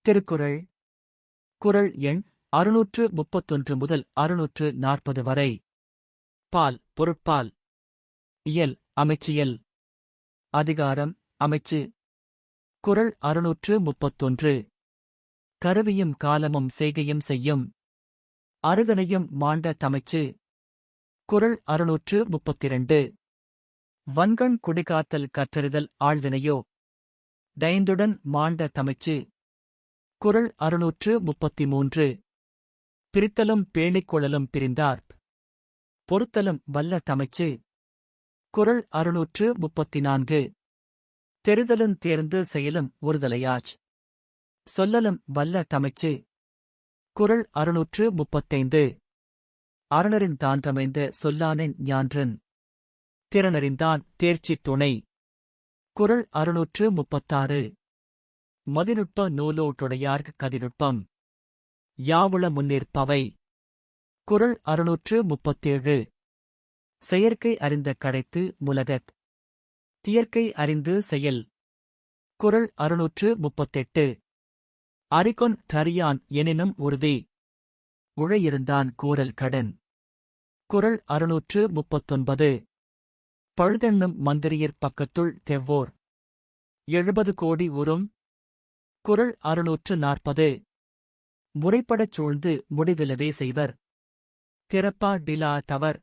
திருக்குறள் குறள் எண் 631 முதல் 640 வரை. பால் பொருட்பால். இயல் அமைச்சியல். அதிகாரம் அமைச்சு. குறள் 631. கருவியும் காலமும் செய்கையும் செய்யும் அருகனையும் மாண்ட தமைச்சு. குறள் 632. வன்கண் குடிகாத்தல் கற்றறிதல் ஆழ்வினையோ டைந்துடன் மாண்ட தமைச்சு. குறள் 633. பிரித்தலும் பேணிக்கொள்ளலும் பிரிந்தார்ப் பொறுத்தலும் வல்ல தமைச்சு. குறள் 634. தெரிதலுந் தேர்ந்து செயலும் ஒருதலையாச் சொல்லலும் வல்ல தமைச்சு. குறள் 635. அறனறிந் தான்றமைந்த சொல்லானென் ஞான்றன் திறனறிந்தான் தேர்ச்சித் துணை. குறள் 636. மதிநுட்ப நூலோட்டுடையார்க் கதிநுட்பம் யாவுள முன்னிற்பவை. குறள் 637. செயற்கை அறிந்த கடைத்து முலகத் தியற்கை அறிந்து செயல். குறள் 638. அறிகொன் கரியான் எனினும் உறுதி உழையிருந்தான் கூறல் கடன். குறள் 639. பழுதென்னும் மந்திரியர் பக்கத்துள் தெவ்வோர் 70 கோடி உறும். குறள் 640. முறைப்படச் சூழ்ந்து முடிவிலவே செய்வர் திறப்பா டிலா தவர்.